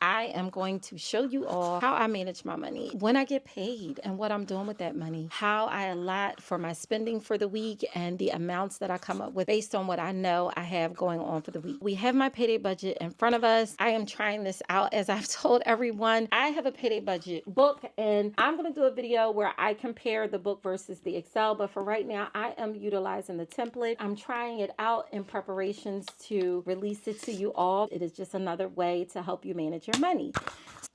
I am going to show you all how I manage my money, when I get paid and what I'm doing with that money, how I allot for my spending for the week and the amounts that I come up with based on what I know I have going on for the week. We have my payday budget in front of us. I am trying this out. As I've told everyone, I have a payday budget book and I'm going to do a video where I compare the book versus the Excel. But for right now, I am utilizing the template. I'm trying it out in preparations to release it to you all. It is just another way to help you manage your money.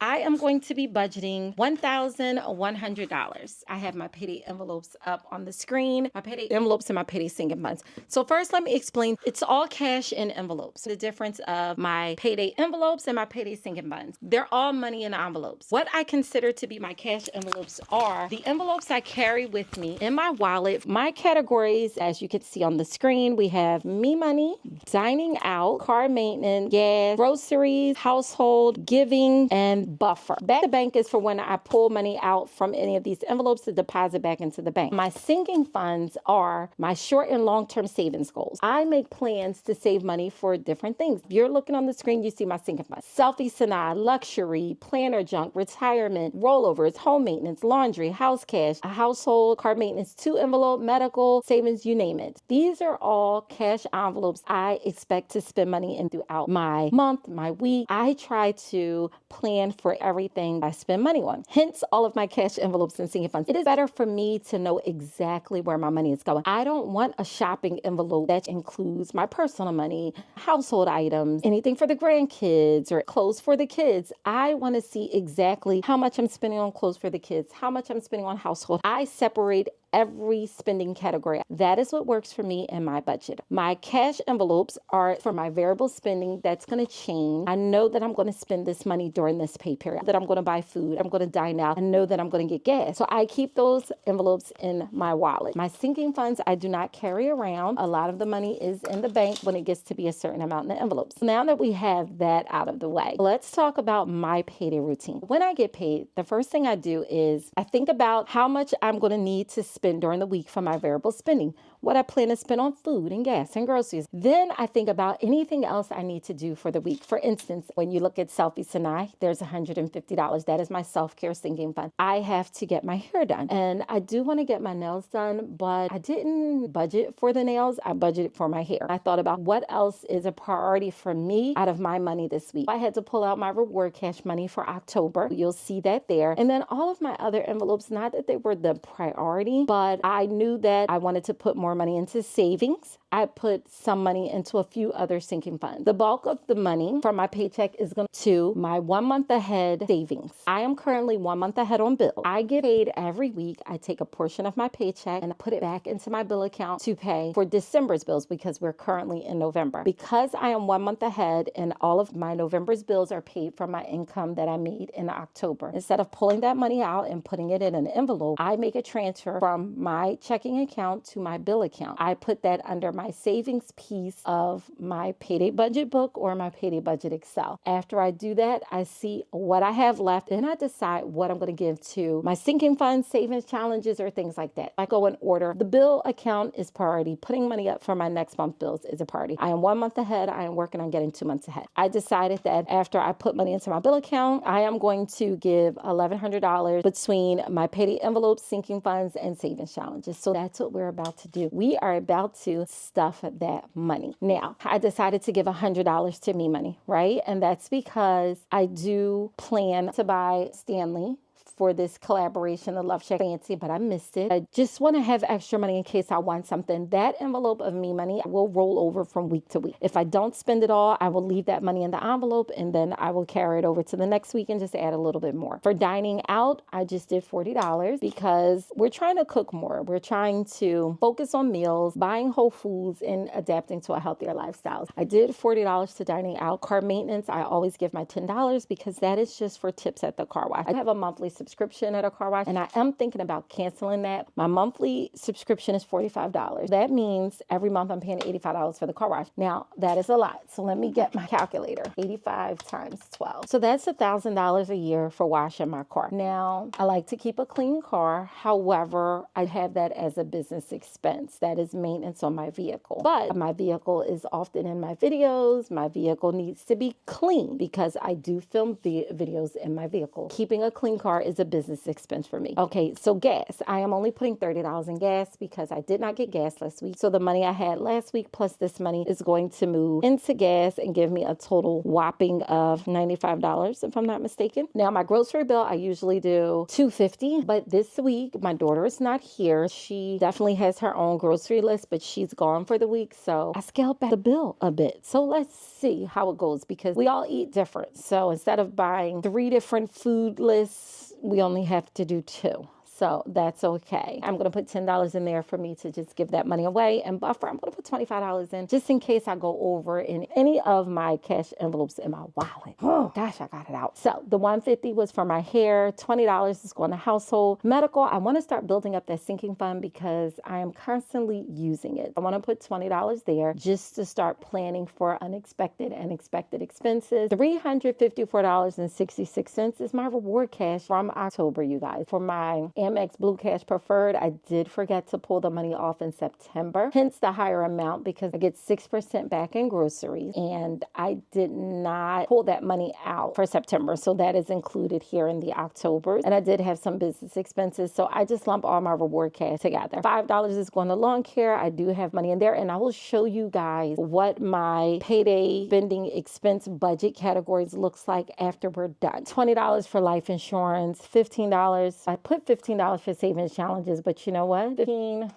I am going to be budgeting $1,100. I have my payday envelopes up on the screen, my payday envelopes and my payday sinking funds. So first, let me explain. It's all cash in envelopes. The difference of my payday envelopes and my payday sinking funds. They're all money in envelopes. What I consider to be my cash envelopes are the envelopes I carry with me in my wallet. My categories, as you can see on the screen, we have me money, dining out, car maintenance, gas, groceries, household, giving, and buffer. Back to bank is for when I pull money out from any of these envelopes to deposit back into the bank. My sinking funds are my short and long-term savings goals. I make plans to save money for different things. If you're looking on the screen, you see my sinking funds. Selfie Sinai, luxury, planner junk, retirement, rollovers, home maintenance, laundry, house cash, a household, car maintenance, 2 envelope, medical, savings, you name it. These are all cash envelopes I expect to spend money in throughout my month, my week. I try to plan for everything I spend money on. Hence all of my cash envelopes and sinking funds. It is better for me to know exactly where my money is going. I don't want a shopping envelope that includes my personal money, household items, anything for the grandkids or clothes for the kids. I want to see exactly how much I'm spending on clothes for the kids, how much I'm spending on household. I separate every spending category. That is what works for me in my budget. My cash envelopes are for my variable spending. That's going to change. I know that I'm going to spend this money during this pay period, that I'm going to buy food, I'm going to dine out, I know that I'm going to get gas. So I keep those envelopes in my wallet. My sinking funds, I do not carry around. A lot of the money is in the bank when it gets to be a certain amount in the envelopes. Now that we have that out of the way, let's talk about my payday routine. When I get paid, the first thing I do is I think about how much I'm going to need to spend during the week for my variable spending, what I plan to spend on food and gas and groceries. Then I think about anything else I need to do for the week. For instance, when you look at Selfie Sinai, there's $150. That is my self-care sinking fund. I have to get my hair done and I do want to get my nails done, but I didn't budget for the nails. I budgeted for my hair. I thought about what else is a priority for me out of my money this week. I had to pull out my reward cash money for October. You'll see that there. And then all of my other envelopes, not that they were the priority, but I knew that I wanted to put more money into savings. I put some money into a few other sinking funds. The bulk of the money from my paycheck is going to my 1 month ahead savings. I am currently 1 month ahead on bill. I get paid every week. I take a portion of my paycheck and I put it back into my bill account to pay for December's bills because we're currently in November. Because I am 1 month ahead and all of my November's bills are paid from my income that I made in October. Instead of pulling that money out and putting it in an envelope, I make a transfer from my checking account to my bill account. I put that under my savings piece of my payday budget book or my payday budget Excel. After I do that, I see what I have left and I decide what I'm going to give to my sinking funds, savings challenges, or things like that. I go in order. The bill account is priority. Putting money up for my next month bills is a priority. I am 1 month ahead. I am working on getting 2 months ahead. I decided that after I put money into my bill account, I am going to give $1,100 between my payday envelopes, sinking funds, and savings challenges. So that's what we're about to do. We are about to stuff that money. Now, I decided to give $100 to me money, right? And that's because I do plan to buy Stanley for this collaboration, the Love Check Fancy, but I missed it. I just want to have extra money in case I want something. That envelope of me money will roll over from week to week. If I don't spend it all, I will leave that money in the envelope and then I will carry it over to the next week and just add a little bit more. For dining out, I just did $40 because we're trying to cook more. We're trying to focus on meals, buying whole foods, and adapting to a healthier lifestyle. I did $40 to dining out. Car maintenance, I always give my $10 because that is just for tips at the car wash. I have a monthly subscription subscription at a car wash, and I am thinking about canceling that. My monthly subscription is $45. That means every month I'm paying $85 for the car wash. Now, that is a lot. So let me get my calculator. 85 times 12. So that's $1,000 a year for washing my car. Now, I like to keep a clean car. However, I have that as a business expense. That is maintenance on my vehicle. But my vehicle is often in my videos. My vehicle needs to be clean because I do film videos in my vehicle. Keeping a clean car is a business expense for me. Okay, so gas. I am only putting $30 in gas because I did not get gas last week. So the money I had last week plus this money is going to move into gas and give me a total whopping of $95 if I'm not mistaken. Now my grocery bill, I usually do $250, but this week my daughter is not here. She definitely has her own grocery list, but she's gone for the week. So I scaled back the bill a bit. So let's see how it goes because we all eat different. So instead of buying 3 different food lists, we only have to do 2. So that's okay. I'm going to put $10 in there for me to just give that money away and buffer. I'm going to put $25 in just in case I go over in any of my cash envelopes in my wallet. Oh, gosh, I got it out. So the $150 was for my hair. $20 is going to household. Medical, I want to start building up that sinking fund because I am constantly using it. I want to put $20 there just to start planning for unexpected and expected expenses. $354.66 is my reward cash from October, you guys. For my Amex Blue Cash Preferred, I did forget to pull the money off in September, hence the higher amount because I get 6% back in groceries, and I did not pull that money out for September, so that is included here in the October. And I did have some business expenses, so I just lump all my reward cash together. $5 is going to lawn care. I do have money in there, and I will show you guys what my payday spending expense budget categories looks like after we're done. $20 for life insurance, $15. I put $15 for savings challenges, but you know what?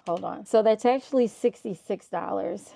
Hold on. So that's actually $66.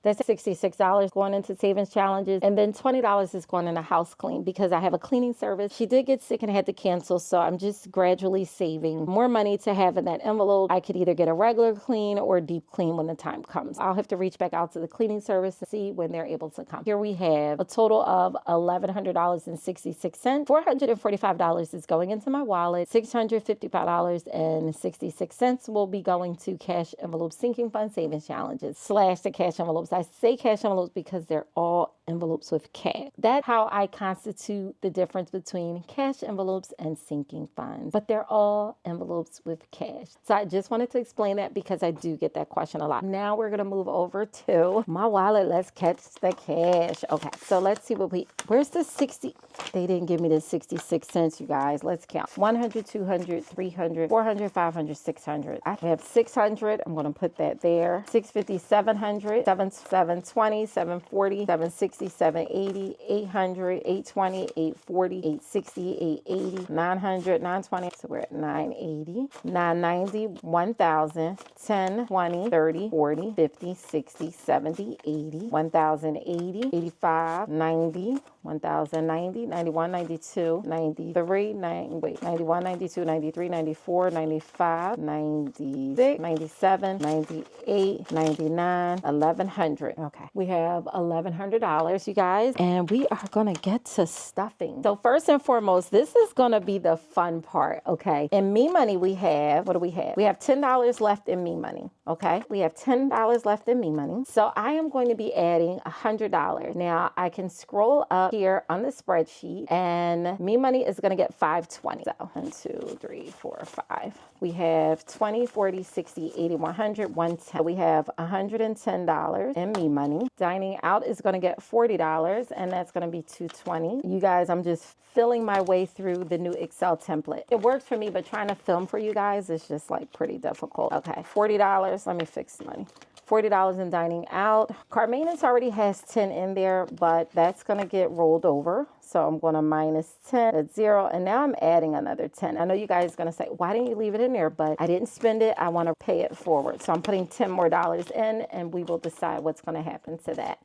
That's $66 going into savings challenges. And then $20 is going into house clean because I have a cleaning service. She did get sick and had to cancel. So I'm just gradually saving more money to have in that envelope. I could either get a regular clean or deep clean when the time comes. I'll have to reach back out to the cleaning service to see when they're able to come. Here we have a total of $1,100.66. $445 is going into my wallet. $655.66 will be going to cash envelope sinking fund savings challenges / the cash envelopes. I say cash envelopes because they're all envelopes with cash. That's how I constitute the difference between cash envelopes and sinking funds. But they're all envelopes with cash. So I just wanted to explain that because I do get that question a lot. Now we're going to move over to my wallet. Let's catch the cash. Okay, so let's see where's the 60? They didn't give me the 66 cents, you guys. Let's count. 100, 200, 300, 400, 500, 600. I have 600. I'm going to put that there. 650, 700, 720, 740, 760, 780, 800, 820, 840, 860, 880, 900, 920. So we're at 980, 990, 1000, 10, 20, 30, 40, 50, 60, 70, 80, 1080, 85, 90, 1090, 91, 92, 93, 91, 92, 93, 94, 95, 96, 97, 98, 99, 1100. Okay, we have $1,100, you guys, and we are going to get to stuffing. So first and foremost, this is going to be the fun part, okay? In Me Money, we have, what do we have? We have $10 left in Me Money, okay? We have $10 left in Me Money. So I am going to be adding $100. Now, I can scroll up here on the spreadsheet, and Me Money is going to get $520. So 1, 2, 3, 4, 5. We have 20, 40, 60, 80, 100, 110. We have $110 in Me Money. Dining out is going to get $40, and that's going to be $220. You guys, I'm just filling my way through the new Excel template. It works for me, but trying to film for you guys is just like pretty difficult. Okay, $40. Let me fix the money. $40 in dining out. Car maintenance already has 10 in there, but that's going to get rolled over. So I'm going to minus 10 at 0. And now I'm adding another 10. I know you guys are going to say, why didn't you leave it in there? But I didn't spend it. I want to pay it forward. So I'm putting $10 more in, and we will decide what's going to happen to that.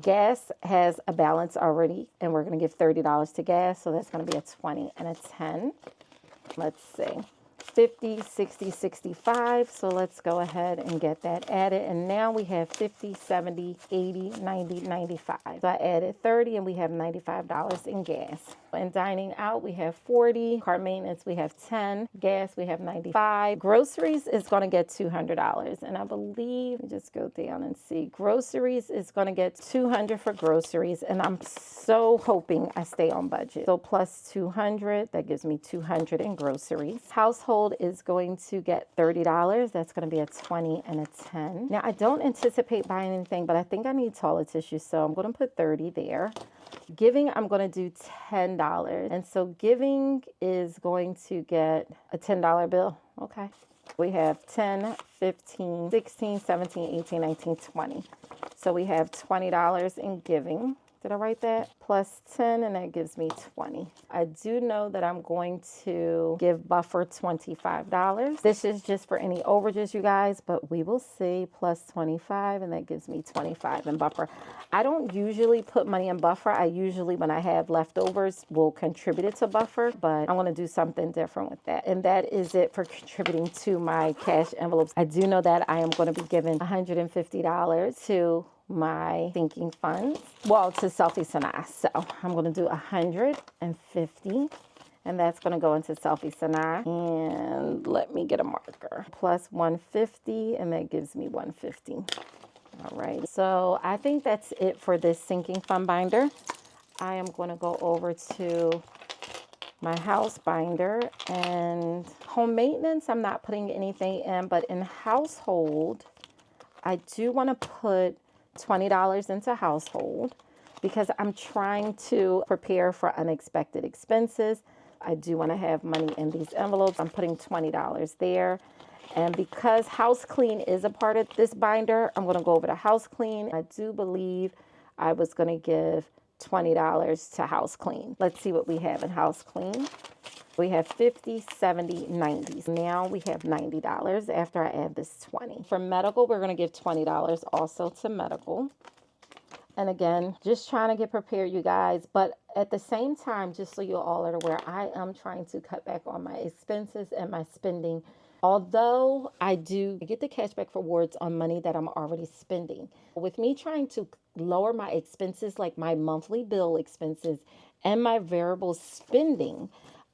Gas has a balance already, and we're going to give $30 to gas. So that's going to be a 20 and a 10. Let's see. 50, 60, 65. So let's go ahead and get that added. And now we have 50, 70, 80, 90, 95. So I added 30 and we have $95 in gas. And dining out, we have 40. Car maintenance, we have 10. Gas, we have 95. Groceries is going to get $200. And I believe, just go down and see. Groceries is going to get $200 for groceries. And I'm so hoping I stay on budget. So plus 200, that gives me 200 in groceries. Household is going to get $30. That's going to be a 20 and a 10. Now, I don't anticipate buying anything, but I think I need toilet tissue. So I'm going to put 30 there. Giving, I'm going to do $10. And so giving is going to get a $10 bill. Okay. We have 10, 15, 16, 17, 18, 19, 20. So we have $20 in giving. Did I write that? Plus 10, and that gives me 20. I do know that I'm going to give buffer $25. This is just for any overages, you guys, but we will see. Plus 25, and that gives me 25 in buffer. I don't usually put money in buffer. I usually, when I have leftovers, will contribute it to buffer, but I'm going to do something different with that. And that is it for contributing to my cash envelopes. I do know that I am going to be giving $150 to my sinking funds, well, to Selfie Sanaa. So I'm going to do 150, and that's going to go into Selfie Sanaa. And let me get a marker. Plus 150, and that gives me 150. All right. So I think that's it for this sinking fund binder. I am going to go over to my house binder, and home maintenance, I'm not putting anything in, but in household, I do want to put $20 into household because I'm trying to prepare for unexpected expenses. I do want to have money in these envelopes. I'm putting $20 there. And because house clean is a part of this binder, I'm going to go over to house clean. I do believe I was going to give $20 to house clean. Let's see what we have in house clean. We have 50, 70, 90. Now we have $90 after I add this 20. For medical, we're going to give $20 also to medical. And again, just trying to get prepared, you guys. But at the same time, just so you all are aware, I am trying to cut back on my expenses and my spending. Although I do get the cashback rewards on money that I'm already spending. With me trying to lower my expenses, like my monthly bill expenses and my variable spending,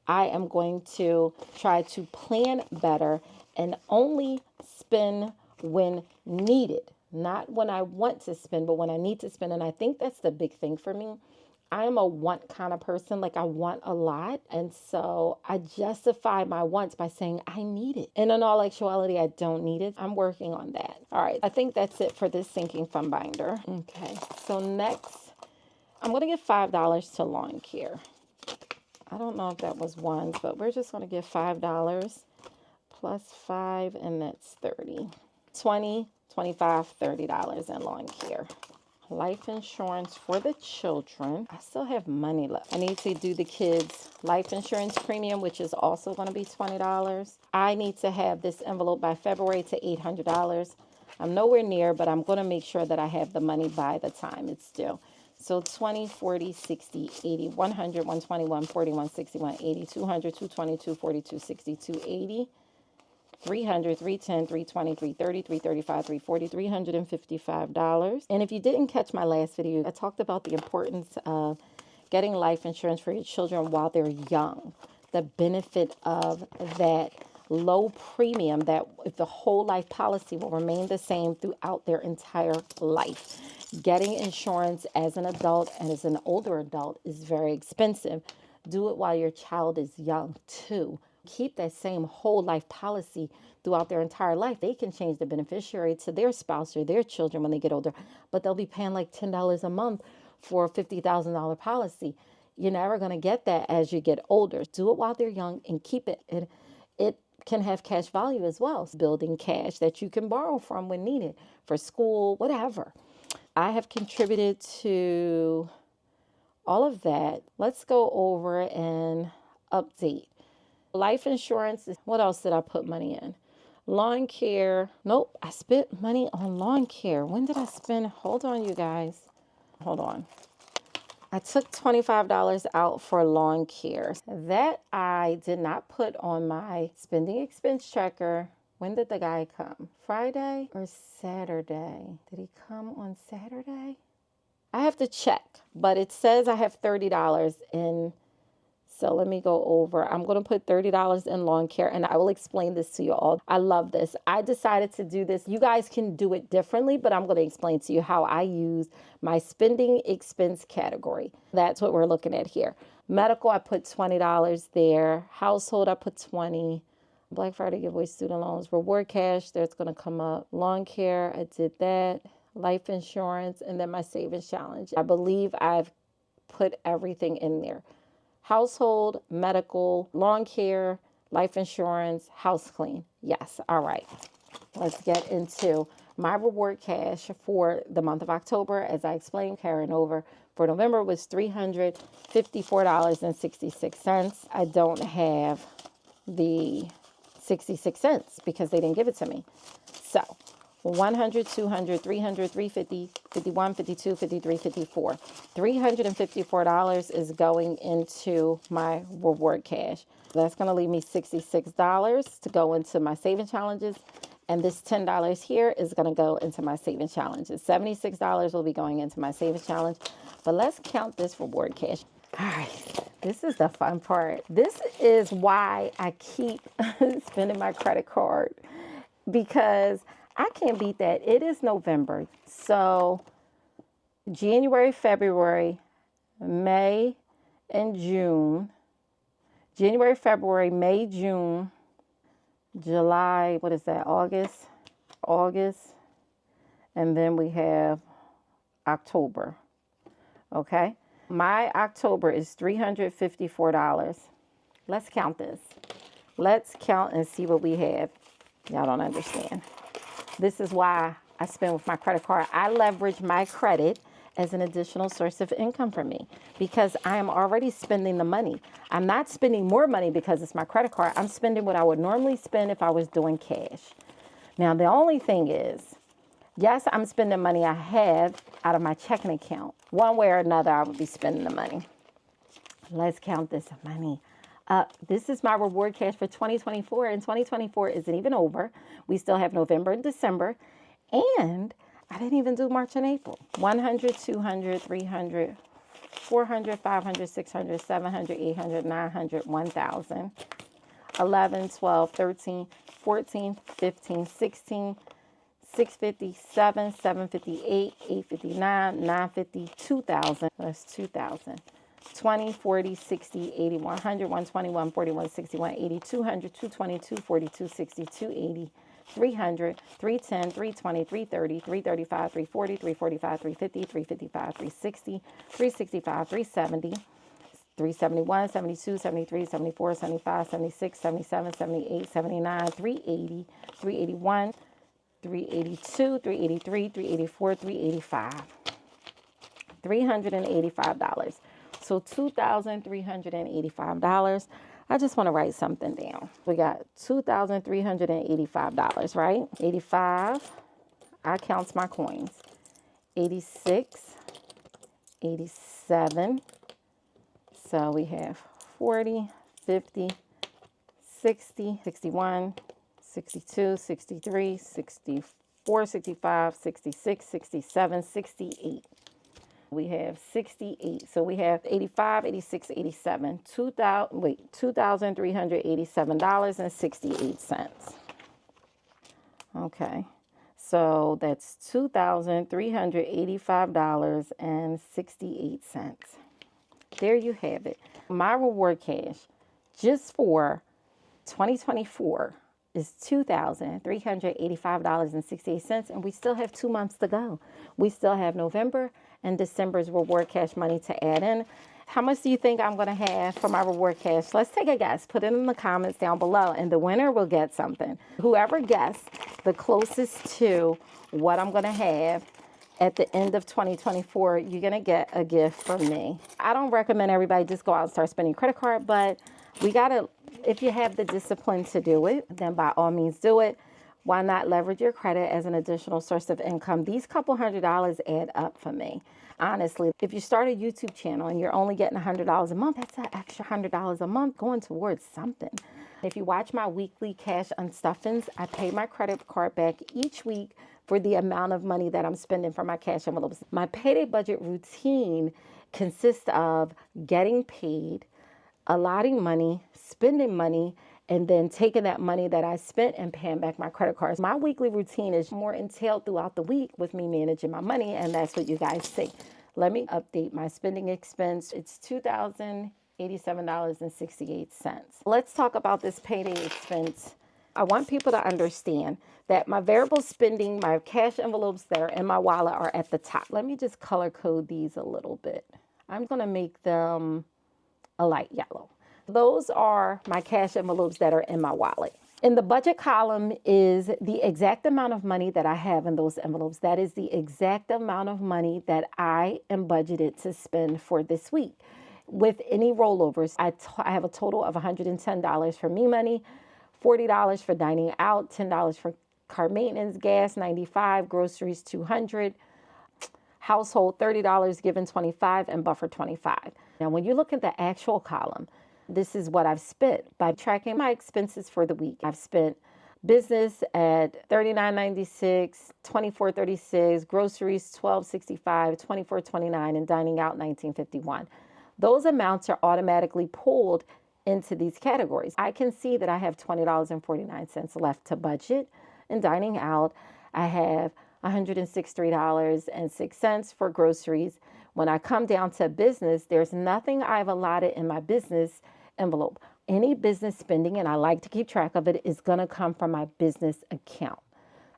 I am going to try to plan better and only spend when needed. Not when I want to spend, but when I need to spend. And I think that's the big thing for me. I am a want kind of person. Like I want a lot. And so I justify my wants by saying I need it. And in all actuality, I don't need it. I'm working on that. All right. I think that's it for this sinking fund binder. Okay. So next, I'm going to give $5 to lawn care. I don't know if that was ones, but we're just going to give $5 plus 5, and that's 30. 20, 25, $30 in lawn care. Life insurance for the children. I still have money left. I need to do the kids' life insurance premium, which is also going to be $20. I need to have this envelope by February to $800. I'm nowhere near, but I'm going to make sure that I have the money by the time it's due. So 20, 40, 60, 80, 100, 120, 140, 160, 180, 200, 220, 242, 60, 280, 300, 310, 320, 330, 335, 340, $355. And if you didn't catch my last video, I talked about the importance of getting life insurance for your children while they're young. The benefit of that low premium, that if the whole life policy will remain the same throughout their entire life. Getting insurance as an adult and as an older adult is very expensive. Do it while your child is young too. Keep that same whole life policy throughout their entire life. They can change the beneficiary to their spouse or their children when they get older, but they'll be paying like $10 a month for a $50,000 policy. You're never going to get that as you get older. Do it while they're young and keep it. It can have cash value as well. It's building cash that you can borrow from when needed for school, whatever. I have contributed to all of that. Let's go over and update. Life insurance. What else did I put money in? Lawn care. Nope. I spent money on lawn care. When did I spend? Hold on, you guys. Hold on. I took $25 out for lawn care. That I did not put on my spending expense tracker. When did the guy come? Friday or Saturday? Did he come on Saturday? I have to check, but it says I have $30 in. So let me go over. I'm going to put $30 in lawn care, and I will explain this to you all. I love this. I decided to do this. You guys can do it differently, but I'm going to explain to you how I use my spending expense category. That's what we're looking at here. Medical, I put $20 there. Household, I put $20. Black Friday giveaway, student loans, reward cash, that's going to come up. Lawn care, I did that. Life insurance, and then my savings challenge. I believe I've put everything in there. Household, medical, lawn care, life insurance, house clean. Yes. All right. Let's get into my reward cash for the month of October. As I explained, carrying over for November was $354.66. I don't have the 66 cents because they didn't give it to me. So 100, 200, 300, 350, 51, 52, 53, 54. $354 is going into my reward cash. That's going to leave me $66 to go into my saving challenges. And this $10 here is going to go into my saving challenges. $76 will be going into my savings challenge. But let's count this reward cash. All right, this is the fun part. This is why I keep spending my credit card, because I can't beat that. It is November. So January, February, May, and June. January, February, May, June, July, what is that? August. And then we have October. Okay. My October is $354. Let's count this. Let's count and see what we have. Y'all don't understand. This is why I spend with my credit card. I leverage my credit as an additional source of income for me because I am already spending the money. I'm not spending more money because it's my credit card. I'm spending what I would normally spend if I was doing cash. Now, the only thing is, yes, I'm spending money I have out of my checking account. One way or another, I would be spending the money. Let's count this money. This is my reward cash for 2024, and 2024 isn't even over. We still have November and December, and I didn't even do March and April. 100, 200, 300, 400, 500, 600, 700, 800, 900, 1,000, 11, 12, 13, 14, 15, 16, 657, 758, 859, 950, 2,000. That's 2,000. 20, 40, 60, 80, 100, 120, 141, 61, 80, 200, 220, 240, 260, 280, 300, 310, 320, 330, 335, 340, 345, 350, 355, 360, 365, 370, 371, 72, 73, 74, 75, 76, 77, 78, 79, 380, 381, 382, 383, 384, 385. $385. So $2,385. I just want to write something down. We got $2,385, right? 85. I count my coins. 86, 87. So we have 40, 50, 60, 61, 62, 63, 64, 65, 66, 67, 68. We have 68. So we have 85, 86, 87. $2,387.68. Okay. So that's $2,385.68. There you have it. My reward cash just for 2024 is $2,385.68, and we still have 2 months to go. We still have November and December's reward cash money to add in. How much do you think I'm going to have for my reward cash? Let's take a guess. Put it in the comments down below, and the winner will get something. Whoever guessed the closest to what I'm going to have at the end of 2024, you're going to get a gift from me. I don't recommend everybody just go out and start spending credit card, but we got to, if you have the discipline to do it, then by all means do it. Why not leverage your credit as an additional source of income? These couple $100 add up for me. Honestly, if you start a YouTube channel and you're only getting $100 a month, that's an extra $100 a month going towards something. If you watch my weekly cash unstuffings, I pay my credit card back each week for the amount of money that I'm spending for my cash envelopes. My payday budget routine consists of getting paid, allotting money, spending money, and then taking that money that I spent and paying back my credit cards. My weekly routine is more entailed throughout the week with me managing my money, and that's what you guys see. Let me update my spending expense. It's $2,087.68. Let's talk about this payday expense. I want people to understand that my variable spending, my cash envelopes that are in my wallet are at the top. Let me just color code these a little bit. I'm going to make them a light yellow. Those are my cash envelopes that are in my wallet. In the budget column is the exact amount of money that I have in those envelopes. That is the exact amount of money that I am budgeted to spend for this week. With any rollovers, I have a total of $110 for me money, $40 for dining out, $10 for car maintenance, gas $95, groceries $200, household $30, given $25, and buffer $25. Now, when you look at the actual column, this is what I've spent by tracking my expenses for the week. I've spent business at $39.96, $24.36, groceries $12.65, $24.29, and dining out $19.51. Those amounts are automatically pulled into these categories. I can see that I have $20.49 left to budget in dining out. I have $163.06 for groceries. When I come down to business, there's nothing I've allotted in my business envelope. Any business spending, and I like to keep track of it, is going to come from my business account.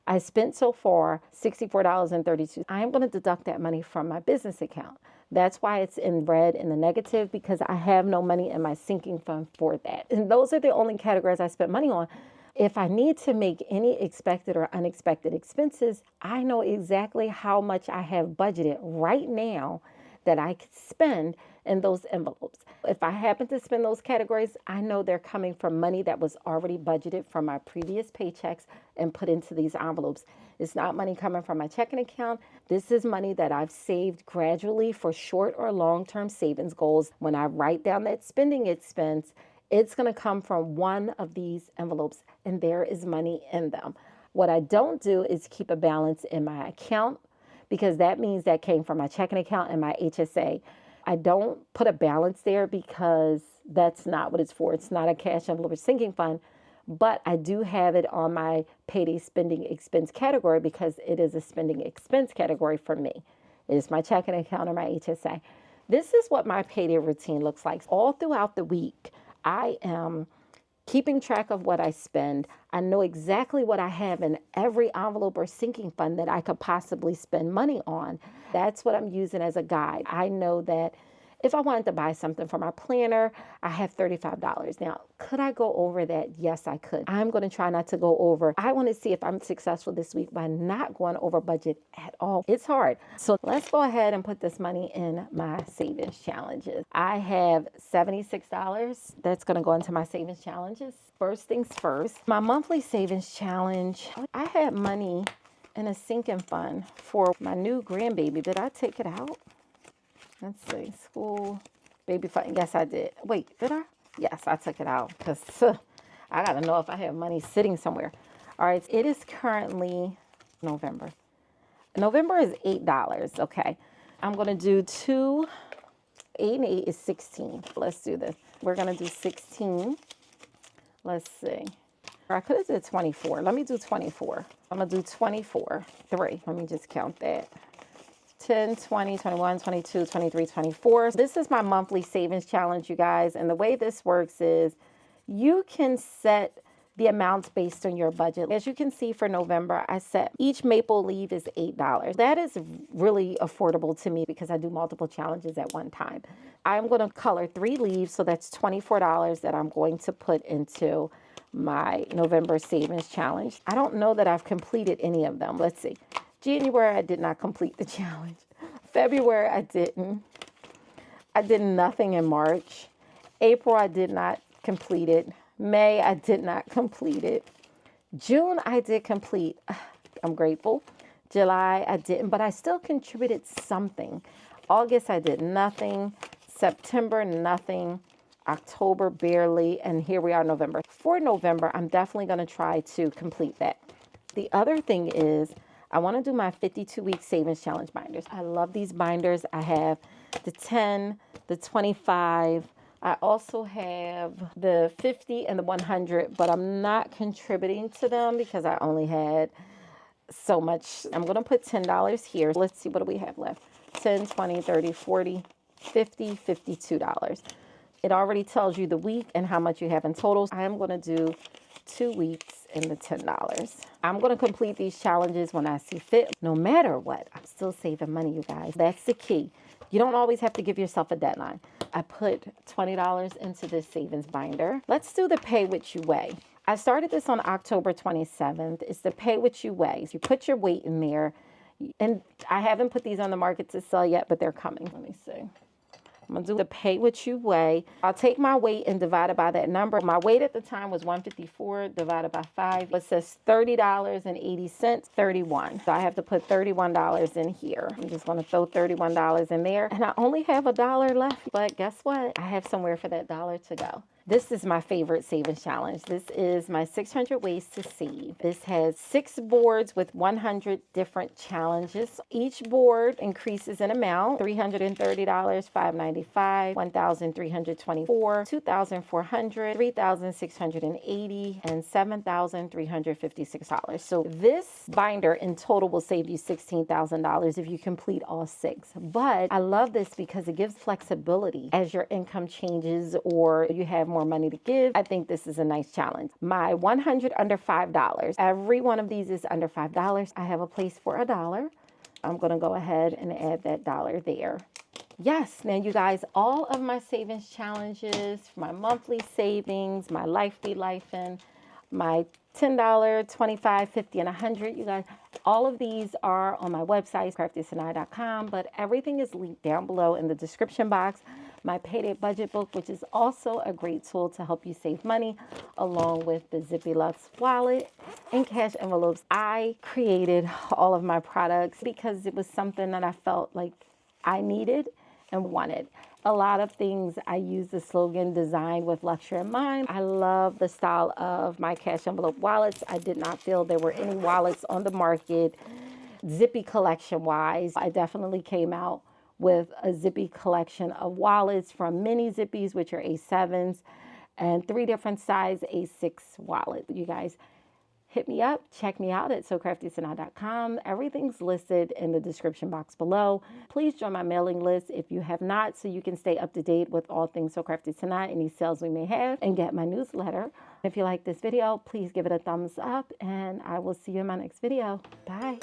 I spent so far $64.32. I am going to deduct that money from my business account. That's why it's in red in the negative, because I have no money in my sinking fund for that. And those are the only categories I spent money on. If I need to make any expected or unexpected expenses, I know exactly how much I have budgeted right now that I could spend in those envelopes. If I happen to spend those categories, I know they're coming from money that was already budgeted from my previous paychecks and put into these envelopes. It's not money coming from my checking account. This is money that I've saved gradually for short or long-term savings goals. When I write down that spending expense, it's going to come from one of these envelopes, and there is money in them. What I don't do is keep a balance in my account, because that means that came from my checking account and my HSA. I don't put a balance there because that's not what it's for. It's not a cash envelope or sinking fund, but I do have it on my payday spending expense category because it is a spending expense category for me. It is my checking account or my HSA. This is what my payday routine looks like. All throughout the week, I am keeping track of what I spend. I know exactly what I have in every envelope or sinking fund that I could possibly spend money on. That's what I'm using as a guide. I know that if I wanted to buy something for my planner, I have $35. Now, could I go over that? Yes, I could. I'm going to try not to go over. I want to see if I'm successful this week by not going over budget at all. It's hard. So let's go ahead and put this money in my savings challenges. I have $76 that's going to go into my savings challenges. First things first, my monthly savings challenge, I had money in a sinking fund for my new grandbaby. Did I take it out? Let's see, school, baby fund. Yes, I did. Wait, did I? Yes, I took it out because I got to know if I have money sitting somewhere. All right, it is currently November. November is $8, okay. I'm going to do 2, 8 and 8 is 16. Let's do this. We're going to do 16. Let's see. I could have did 24. Let me do 24. I'm going to do 24, 3. Let me just count that. 10, 20, 21, 22, 23, 24. This is my monthly savings challenge, you guys. And the way this works is you can set the amounts based on your budget. As you can see for November, I set each maple leaf is $8. That is really affordable to me because I do multiple challenges at one time. I'm going to color 3 leaves, so that's $24 that I'm going to put into my November savings challenge. I don't know that I've completed any of them. Let's see. January, I did not complete the challenge. February, I didn't. I did nothing in March. April, I did not complete it. May, I did not complete it. June, I did complete. I'm grateful. July, I didn't, but I still contributed something. August, I did nothing. September, nothing. October, barely. And here we are, November. For November, I'm definitely going to try to complete that. The other thing is, I want to do my 52-week savings challenge binders. I love these binders. I have the 10, the 25. I also have the 50 and the 100, but I'm not contributing to them because I only had so much. I'm going to put $10 here. Let's see, what do we have left? 10, 20, 30, 40, 50, $52. It already tells you the week and how much you have in total. I am going to do 2 weeks and the $10. I'm going to complete these challenges when I see fit. No matter what, I'm still saving money, you guys. That's the key. You don't always have to give yourself a deadline. I put $20 into this savings binder. Let's do the pay what you weigh. I started this on October 27th. It's the pay what you weigh. So you put your weight in there. And I haven't put these on the market to sell yet, but they're coming. Let me see. I'm going to do the pay what you weigh. I'll take my weight and divide it by that number. My weight at the time was 154 divided by 5. It says $30.80, 31. So I have to put $31 in here. I'm just going to throw $31 in there. And I only have $1 left. But guess what? I have somewhere for that dollar to go. This is my favorite savings challenge. This is my 600 ways to save. This has 6 boards with 100 different challenges. Each board increases in amount: $330, $595, $1,324, $2,400, $3,680, and $7,356. So this binder in total will save you $16,000 if you complete all 6. But I love this because it gives flexibility as your income changes or you have more money to give. I think this is a nice challenge. My 100 under $5. Every one of these is under $5. I have a place for $1. I'm going to go ahead and add that $1 there. Yes, now you guys, all of my savings challenges, my monthly savings, my Life Be Lifin', my $10, $25, $50, and $100, you guys, all of these are on my website, craftysanai.com, but everything is linked down below in the description box. My Payday Budget Book, which is also a great tool to help you save money, along with the ZIPPY Lux wallet and cash envelopes. I created all of my products because it was something that I felt like I needed and wanted. A lot of things I use the slogan "Design with Luxury in mind." I love the style of my cash envelope wallets. I did not feel there were any wallets on the market Zippy collection wise. I definitely came out with a Zippy collection of wallets, from mini Zippies, which are A7s, and 3 different size A6 wallets. You guys, hit me up, check me out at socraftysanai.com. Everything's listed in the description box below. Please join my mailing list if you have not, so you can stay up to date with all things So Crafty Sanai, any sales we may have, and get my newsletter. If you like this video, please give it a thumbs up, and I will see you in my next video. Bye.